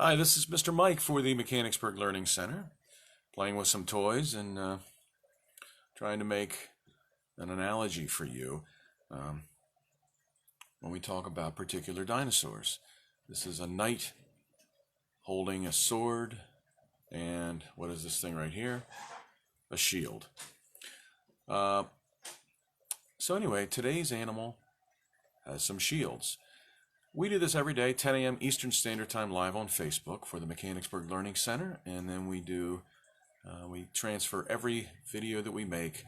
Hi, this is Mr. Mike for the Mechanicsburg Learning Center, playing with some toys and trying to make an analogy for you when we talk about particular dinosaurs. This is a knight holding a sword, and what is this thing right here? A shield. So anyway, today's animal has some shields. We do this every day, 10 a.m. Eastern Standard Time, live on Facebook for the Mechanicsburg Learning Center, and then we transfer every video that we make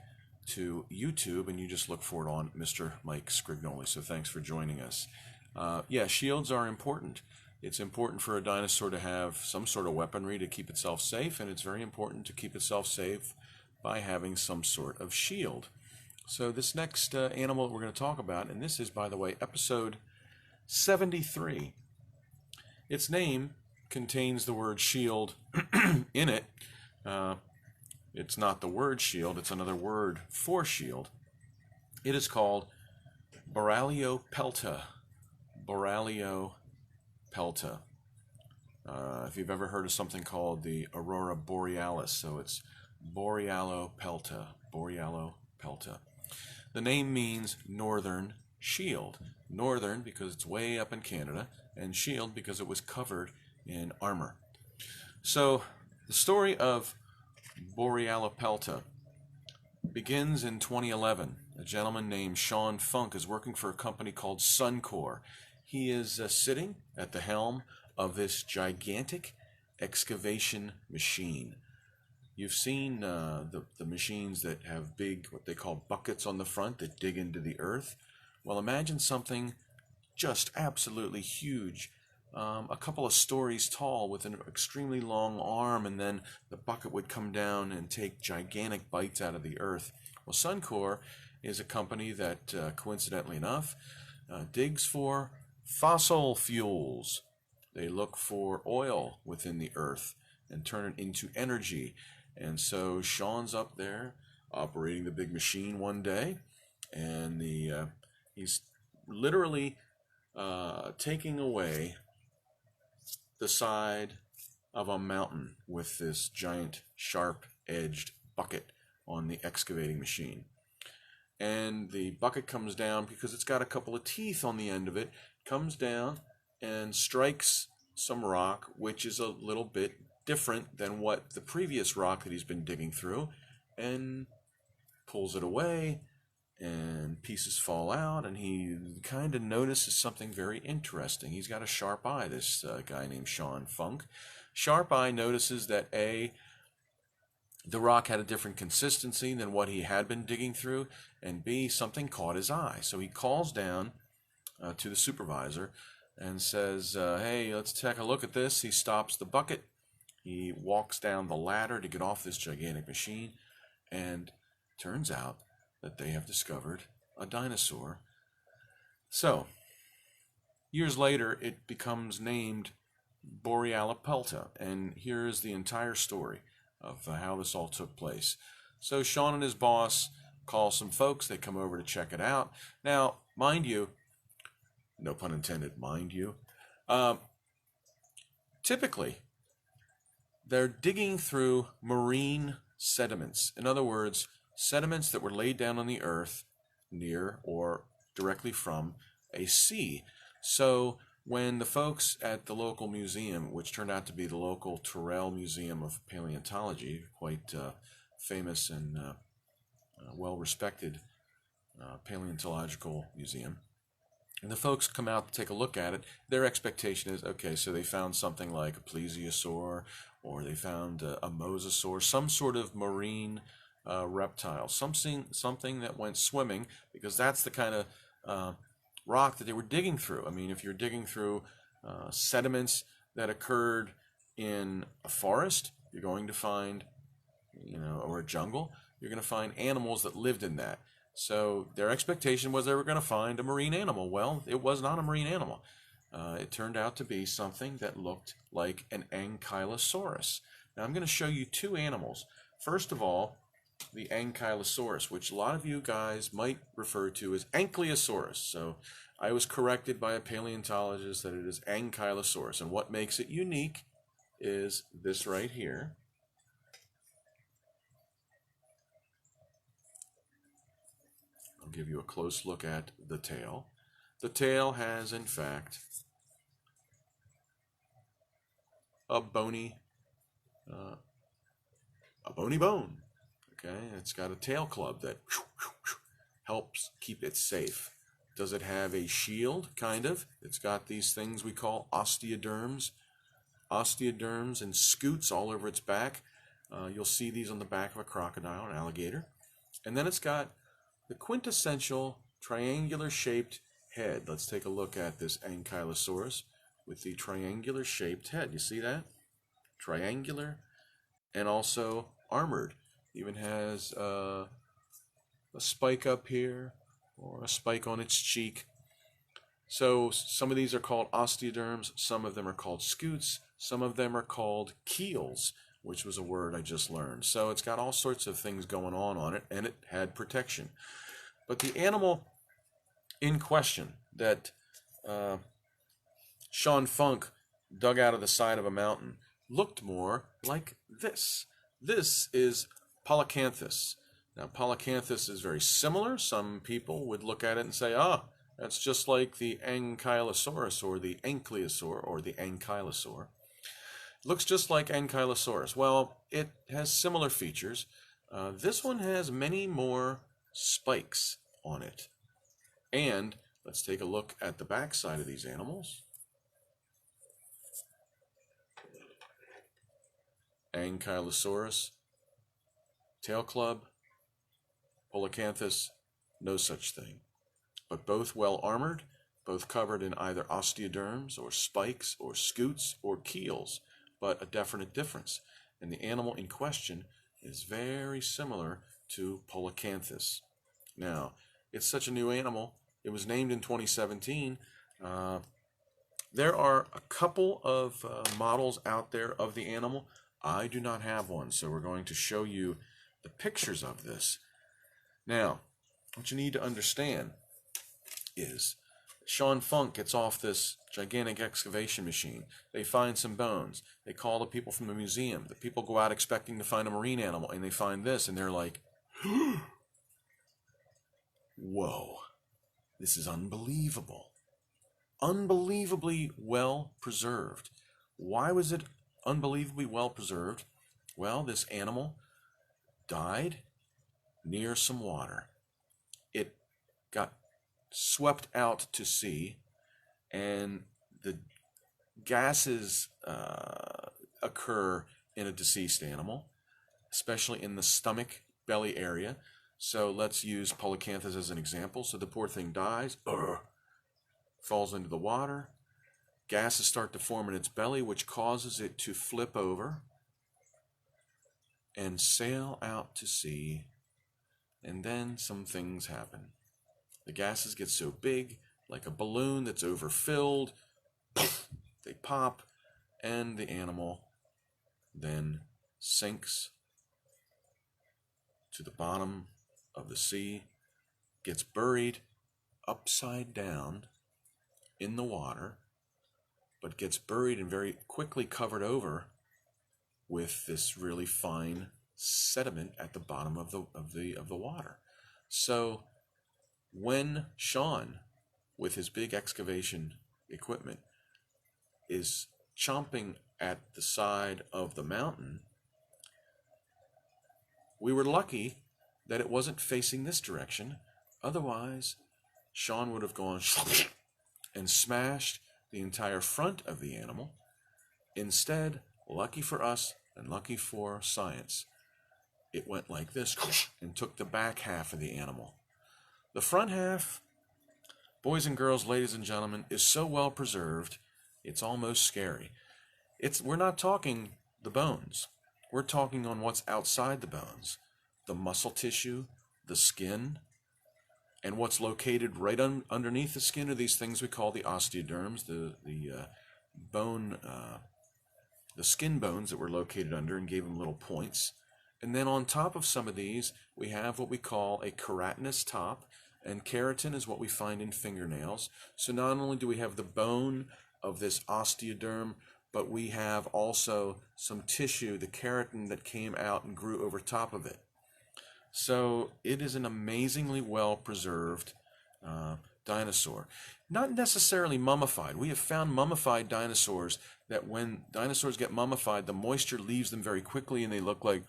to YouTube, and you just look for it on Mr. Mike Sgrignoli. So thanks for joining us. Yeah, shields are important. It's important for a dinosaur to have some sort of weaponry to keep itself safe, and it's very important to keep itself safe by having some sort of shield. So this next animal that we're going to talk about, and this is, by the way, episode 73. Its name contains the word shield in it. It's not the word shield, it's another word for shield. It is called Borealopelta. Borealopelta. If you've ever heard of something called the Aurora Borealis, so it's Borealopelta. Borealopelta. The name means northern shield. Northern because it's way up in Canada, and shield because it was covered in armor. So the story of Borealopelta begins in 2011. A gentleman named Sean Funk is working for a company called Suncor. He is sitting at the helm of this gigantic excavation machine. You've seen the machines that have big, what they call buckets on the front that dig into the earth. Well, imagine something just absolutely huge, a couple of stories tall with an extremely long arm, and then the bucket would come down and take gigantic bites out of the earth. Well, Suncor is a company that, coincidentally enough, digs for fossil fuels. They look for oil within the earth and turn it into energy. And so Sean's up there operating the big machine one day, and he's literally taking away the side of a mountain with this giant sharp-edged bucket on the excavating machine. And the bucket comes down because it's got a couple of teeth on the end of it, comes down and strikes some rock, which is a little bit different than what the previous rock that he's been digging through, and pulls it away, and pieces fall out, and he kind of notices something very interesting. He's got a sharp eye, this guy named Sean Funk. Sharp eye notices that the rock had a different consistency than what he had been digging through, and B, something caught his eye. So he calls down to the supervisor and says, hey, let's take a look at this. He stops the bucket. He walks down the ladder to get off this gigantic machine, and turns out that they have discovered a dinosaur. So, years later, it becomes named Borealopelta, and here's the entire story of how this all took place. So Sean and his boss call some folks. They come over to check it out. Now, mind you, no pun intended, mind you, typically, they're digging through marine sediments. In other words, sediments that were laid down on the earth near or directly from a sea. So when the folks at the local museum, which turned out to be the local Terrell Museum of Paleontology, quite famous and well-respected paleontological museum, and the folks come out to take a look at it, their expectation is, okay, so they found something like a plesiosaur, or they found a mosasaur, some sort of marine reptile, something that went swimming, because that's the kind of rock that they were digging through. I mean, if you're digging through sediments that occurred in a forest, you're going to find, or a jungle, you're going to find animals that lived in that. So their expectation was they were going to find a marine animal. Well, it was not a marine animal. It turned out to be something that looked like an Ankylosaurus. Now I'm going to show you two animals. First of all, the Ankylosaurus, which a lot of you guys might refer to as Ankylosaurus. So I was corrected by a paleontologist that it is Ankylosaurus. And what makes it unique is this right here. I'll give you a close look at the tail. The tail has, in fact, a bony bone. Okay, it's got a tail club that helps keep it safe. Does it have a shield? Kind of. It's got these things we call osteoderms. Osteoderms and scutes all over its back. You'll see these on the back of a crocodile or alligator. And then it's got the quintessential triangular shaped head. Let's take a look at this Ankylosaurus with the triangular shaped head. You see that? Triangular and also armored. Even has a spike up here or a spike on its cheek. So some of these are called osteoderms, some of them are called scutes, some of them are called keels, which was a word I just learned. So it's got all sorts of things going on it, and it had protection. But the animal in question that Sean Funk dug out of the side of a mountain looked more like this. This is Palacanthus. Now, Palacanthus is very similar. Some people would look at it and say, ah, that's just like the Ankylosaurus or the Ankylosaur or the Ankylosaur. It looks just like Ankylosaurus. Well, it has similar features. This one has many more spikes on it. And let's take a look at the back side of these animals. Ankylosaurus, tail club, Palacanthus, no such thing. But both well armored, both covered in either osteoderms or spikes or scutes or keels, but a definite difference. And the animal in question is very similar to Palacanthus. Now, it's such a new animal. It was named in 2017. There are a couple of models out there of the animal. I do not have one, so we're going to show you the pictures of this. Now, what you need to understand is Sean Funk gets off this gigantic excavation machine. They find some bones. They call the people from the museum. The people go out expecting to find a marine animal, and they find this, and they're like, whoa, this is unbelievable. Unbelievably well preserved. Why was it unbelievably well preserved? Well, this animal died near some water. It got swept out to sea, and the gases occur in a deceased animal, especially in the stomach, belly area. So let's use Palacanthus as an example. So the poor thing dies, falls into the water. Gases start to form in its belly, which causes it to flip over and sail out to sea. And then some things happen. The gases get so big, like a balloon that's overfilled, they pop, and the animal then sinks to the bottom of the sea, gets buried upside down in the water, but gets buried and very quickly covered over with this really fine sediment at the bottom of the water. So when Sean, with his big excavation equipment, is chomping at the side of the mountain, we were lucky that it wasn't facing this direction. Otherwise, Sean would have gone and smashed the entire front of the animal. Instead, lucky for us and lucky for science, it went like this and took the back half of the animal. The front half, boys and girls, ladies and gentlemen, is so well preserved, it's almost scary. We're not talking the bones. We're talking on what's outside the bones. The muscle tissue, the skin, and what's located right underneath the skin are these things we call the osteoderms, the bone, the skin bones that were located under and gave them little points. And then on top of some of these, we have what we call a keratinous top, and keratin is what we find in fingernails. So not only do we have the bone of this osteoderm, but we have also some tissue, the keratin that came out and grew over top of it. So it is an amazingly well preserved dinosaur. Not necessarily mummified. We have found mummified dinosaurs that when dinosaurs get mummified, the moisture leaves them very quickly and they look like,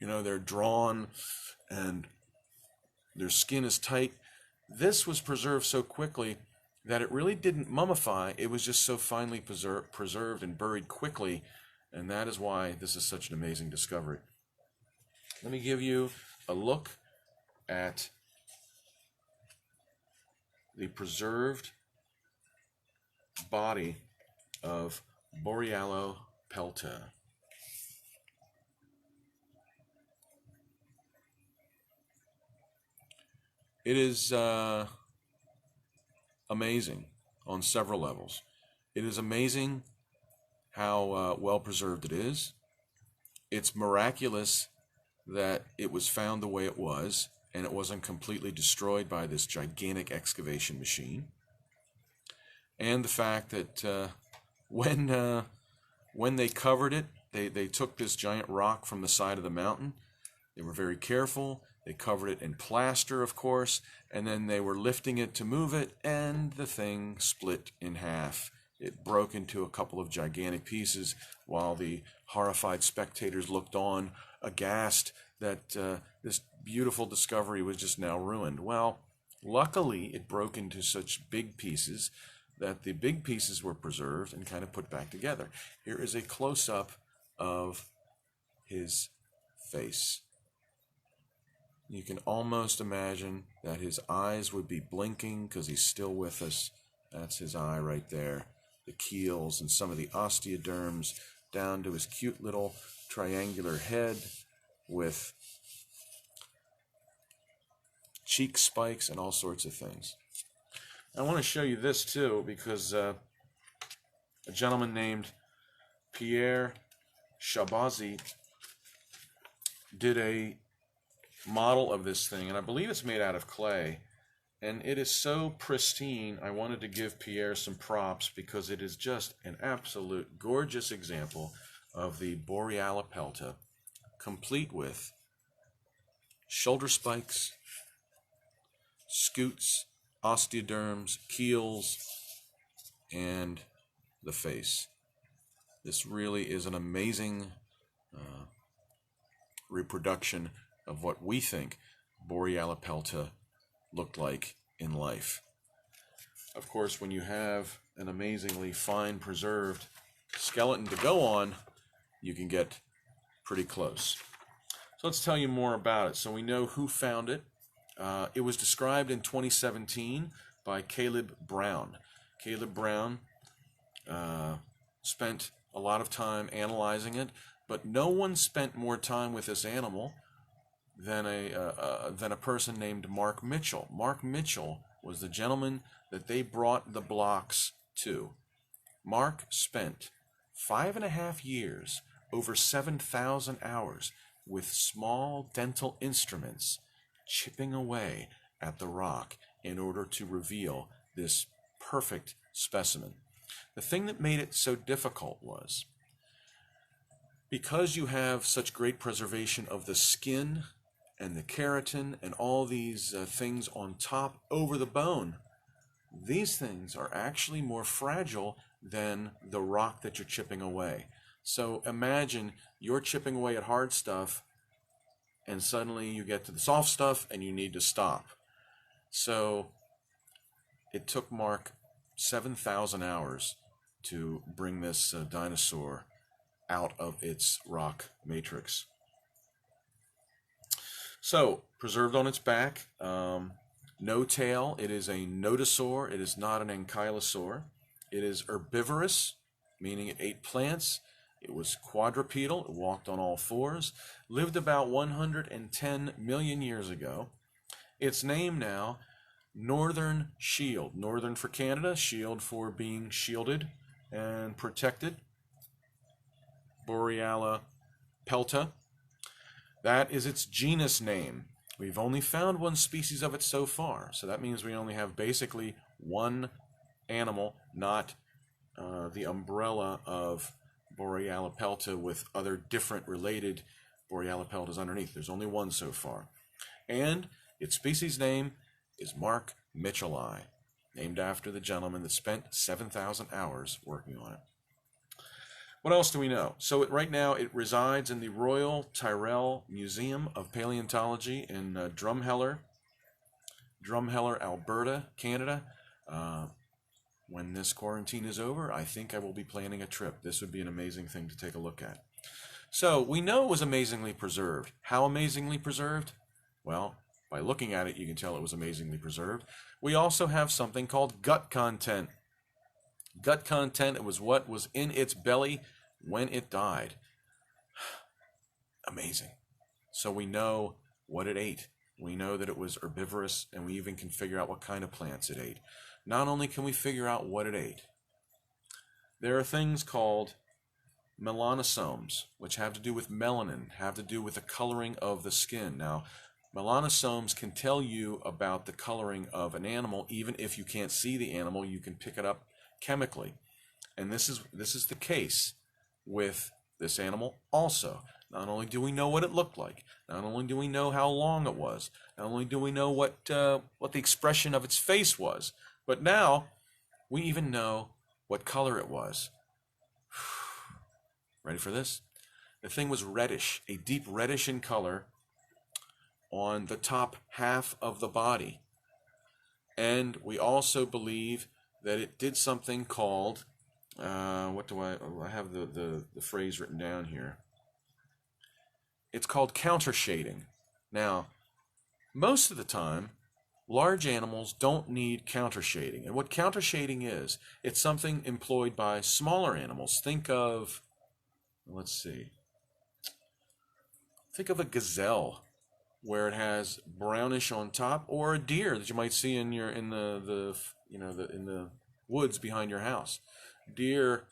they're drawn and their skin is tight. This was preserved so quickly that it really didn't mummify. It was just so finely preserved and buried quickly, and that is why this is such an amazing discovery. Let me give you a look at the preserved body of Borealopelta. It is amazing on several levels. It is amazing how well preserved it is. It's miraculous that it was found the way it was and it wasn't completely destroyed by this gigantic excavation machine. And the fact that when they covered it, they took this giant rock from the side of the mountain. They were very careful. They covered it in plaster, of course, and then they were lifting it to move it, and the thing split in half. It broke into a couple of gigantic pieces while the horrified spectators looked on, aghast that this beautiful discovery was just now ruined. Well, luckily, it broke into such big pieces that the big pieces were preserved and kind of put back together. Here is a close-up of his face. You can almost imagine that his eyes would be blinking because he's still with us. That's his eye right there. The keels and some of the osteoderms down to his cute little triangular head with cheek spikes and all sorts of things. I want to show you this too because a gentleman named Pierre Chabazi did a model of this thing, and I believe it's made out of clay, and it is so pristine. I wanted to give Pierre some props because it is just an absolute gorgeous example of the Borealopelta, complete with shoulder spikes, scutes, osteoderms, keels, and the face. This really is an amazing reproduction of what we think Borealopelta looked like in life. Of course, when you have an amazingly fine preserved skeleton to go on, you can get pretty close. So let's tell you more about it. So we know who found it. It was described in 2017 by Caleb Brown. Caleb Brown spent a lot of time analyzing it, but no one spent more time with this animal than a person named Mark Mitchell. Mark Mitchell was the gentleman that they brought the blocks to. Mark spent 5.5 years, over 7,000 hours, with small dental instruments, chipping away at the rock in order to reveal this perfect specimen. The thing that made it so difficult was because you have such great preservation of the skin and the keratin and all these things on top over the bone, these things are actually more fragile than the rock that you're chipping away. So imagine you're chipping away at hard stuff and suddenly you get to the soft stuff and you need to stop. So it took Mark 7,000 hours to bring this dinosaur out of its rock matrix. So, preserved on its back, no tail. It is a nodosaur. It is not an ankylosaur. It is herbivorous, meaning it ate plants. It was quadrupedal. It walked on all fours. Lived about 110 million years ago. Its name now, Northern Shield. Northern for Canada, shield for being shielded and protected. Borealopelta. That is its genus name. We've only found one species of it so far, so that means we only have basically one animal, not the umbrella of Borealopelta with other different related Borealopeltas underneath. There's only one so far. And its species name is markmitchelli, named after the gentleman that spent 7,000 hours working on it. What else do we know? So right now it resides in the Royal Tyrrell Museum of Paleontology in Drumheller, Alberta, Canada. When this quarantine is over, I think I will be planning a trip. This would be an amazing thing to take a look at. So we know it was amazingly preserved. How amazingly preserved? Well, by looking at it, you can tell it was amazingly preserved. We also have something called gut content. Gut content, it was what was in its belly when it died. Amazing. So we know what it ate. We know that it was herbivorous, and we even can figure out what kind of plants it ate. Not only can we figure out what it ate, there are things called melanosomes, which have to do with melanin, have to do with the coloring of the skin. Now, melanosomes can tell you about the coloring of an animal. Even if you can't see the animal, you can pick it up chemically. And this is the case with this animal also. Not only do we know what it looked like, not only do we know how long it was, not only do we know what the expression of its face was, but now we even know what color it was. Ready for this? The thing was reddish, a deep reddish in color on the top half of the body. And we also believe that it did something called, I have the phrase written down here. It's called counter shading. Now, most of the time, large animals don't need counter shading. And what counter shading is, it's something employed by smaller animals. Think of, let's see, think of a gazelle, where it has brownish on top, or a deer that you might see in the woods behind your house. Deer,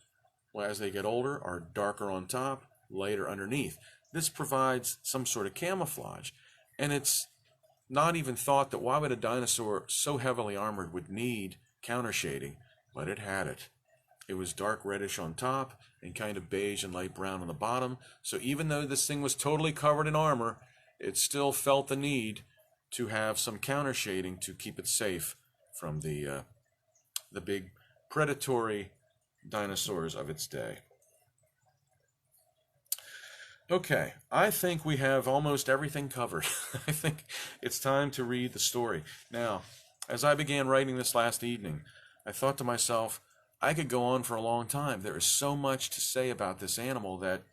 well, as they get older, are darker on top, lighter underneath. This provides some sort of camouflage, and it's not even thought that why would a dinosaur so heavily armored would need counter shading, but it had it. It was dark reddish on top and kind of beige and light brown on the bottom. So even though this thing was totally covered in armor, it still felt the need to have some counter shading to keep it safe from the big predatory dinosaurs of its day. Okay, I think we have almost everything covered. I think it's time to read the story. Now, as I began writing this last evening, I thought to myself, I could go on for a long time. There is so much to say about this animal that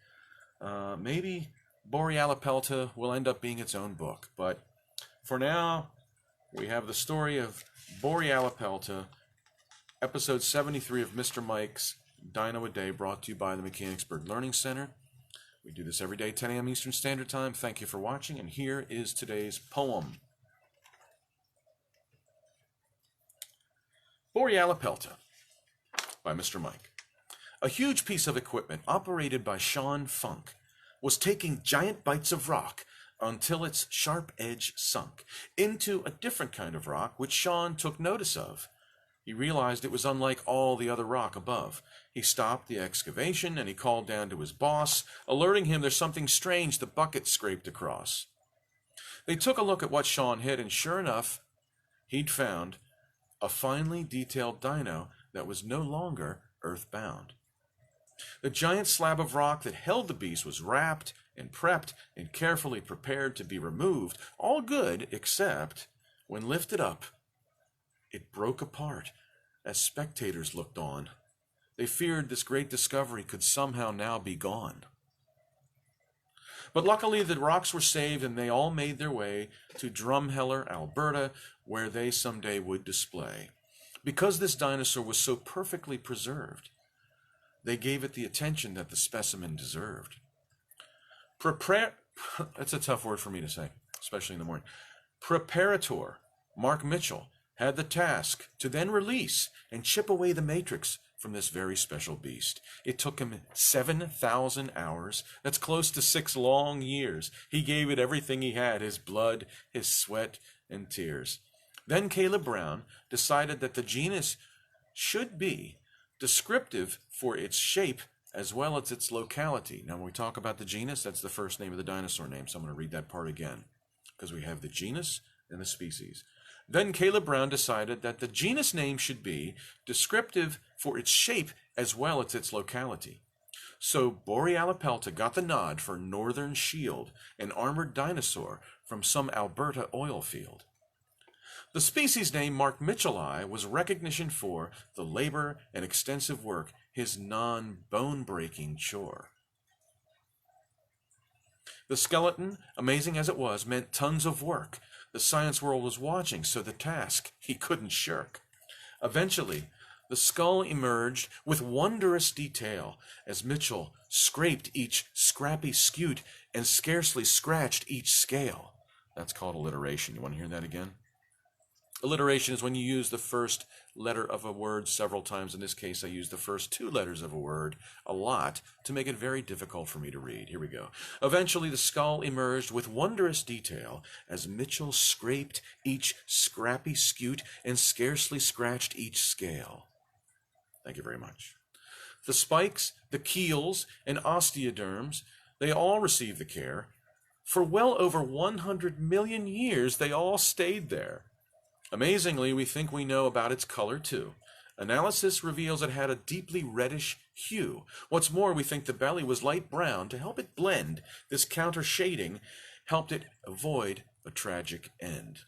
maybe Borealopelta will end up being its own book. But for now, we have the story of Borealopelta, episode 73 of Mr. Mike's Dino-A-Day, brought to you by the Mechanicsburg Learning Center. We do this every day, 10 a.m. Eastern Standard Time. Thank you for watching, and here is today's poem. Borealopelta by Mr. Mike. A huge piece of equipment operated by Sean Funk was taking giant bites of rock until its sharp edge sunk into a different kind of rock which Sean took notice of. He realized it was unlike all the other rock above. He stopped the excavation and he called down to his boss, alerting him there's something strange the bucket scraped across. They took a look at what Sean hit, and sure enough, he'd found a finely detailed dino that was no longer earthbound. The giant slab of rock that held the beast was wrapped and prepped and carefully prepared to be removed, all good except when lifted up, it broke apart as spectators looked on. They feared this great discovery could somehow now be gone. But luckily the rocks were saved, and they all made their way to Drumheller, Alberta, where they someday would display. Because this dinosaur was so perfectly preserved, they gave it the attention that the specimen deserved. That's a tough word for me to say, especially in the morning. Preparator Mark Mitchell had the task to then release and chip away the matrix from this very special beast. It took him 7,000 hours. That's close to 6 long years. He gave it everything he had, his blood, his sweat, and tears. Then Caleb Brown decided that the genus should be descriptive for its shape as well as its locality. Now, when we talk about the genus, that's the first name of the dinosaur name, so I'm going to read that part again, because we have the genus and the species. Then Caleb Brown decided that the genus name should be descriptive for its shape as well as its locality. So Borealopelta got the nod for northern shield, an armored dinosaur from some Alberta oil field. The species name markmitchelli was recognition for the labor and extensive work, his non-bone-breaking chore. The skeleton, amazing as it was, meant tons of work. The science world was watching, so the task he couldn't shirk. Eventually, the skull emerged with wondrous detail as Mitchell scraped each scrappy scute and scarcely scratched each scale. That's called alliteration. You want to hear that again? Alliteration is when you use the first letter of a word several times. In this case, I used the first 2 letters of a word a lot to make it very difficult for me to read. Here we go. Eventually, the skull emerged with wondrous detail as Mitchell scraped each scrappy scute and scarcely scratched each scale. Thank you very much. The spikes, the keels, and osteoderms, they all received the care. For well over 100 million years, they all stayed there. Amazingly, we think we know about its color too. Analysis reveals it had a deeply reddish hue. What's more, we think the belly was light brown to help it blend. This counter shading helped it avoid a tragic end.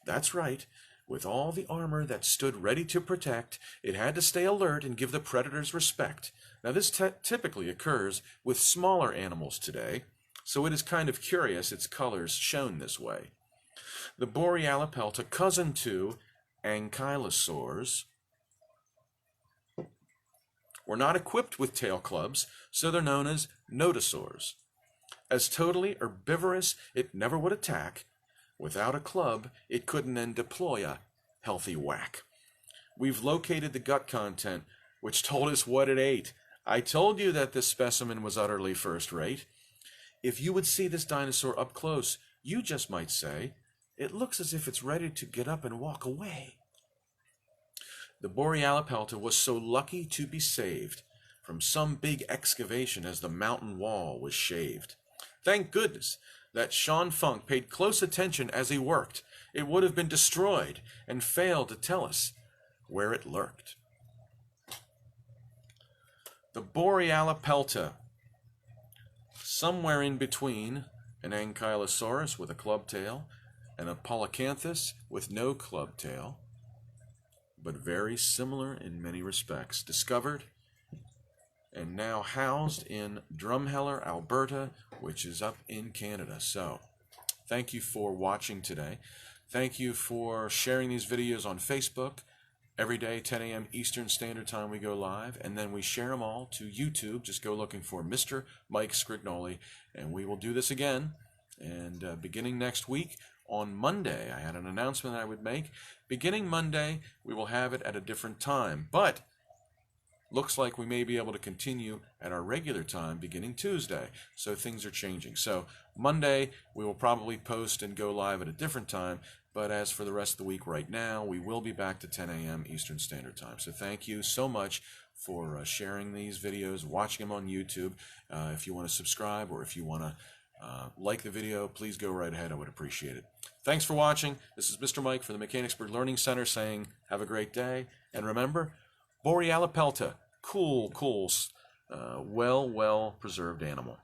That's right. With all the armor that stood ready to protect, it had to stay alert and give the predators respect. Now, this typically occurs with smaller animals today, so it is kind of curious its colors shown this way. The Borealopelta, cousin to Ankylosaurs, were not equipped with tail clubs, so they're known as nodosaurs. As totally herbivorous, it never would attack. Without a club, it couldn't then deploy a healthy whack. We've located the gut content, which told us what it ate. I told you that this specimen was utterly first-rate. If you would see this dinosaur up close, you just might say, it looks as if it's ready to get up and walk away. The Borealopelta was so lucky to be saved from some big excavation as the mountain wall was shaved. Thank goodness that Sean Funk paid close attention as he worked. It would have been destroyed and failed to tell us where it lurked. The Borealopelta, somewhere in between an Ankylosaurus with a club tail and a Palacanthus with no club tail, but very similar in many respects. Discovered and now housed in Drumheller, Alberta, which is up in Canada. So, thank you for watching today. Thank you for sharing these videos on Facebook. Every day, 10 a.m. Eastern Standard Time, we go live, and then we share them all to YouTube. Just go looking for Mr. Mike Sgrignoli, and we will do this again. And beginning next week, on Monday, I had an announcement that I would make. Beginning Monday, we will have it at a different time, but looks like we may be able to continue at our regular time beginning Tuesday. So things are changing. So Monday, we will probably post and go live at a different time. But as for the rest of the week right now, we will be back to 10 a.m. Eastern Standard Time. So thank you so much for sharing these videos, watching them on YouTube. If you want to subscribe or if you want to like the video, please go right ahead. I would appreciate it. Thanks for watching. This is Mr. Mike from the Mechanicsburg Learning Center saying have a great day. And remember, Borealopelta, cool, well-preserved animal.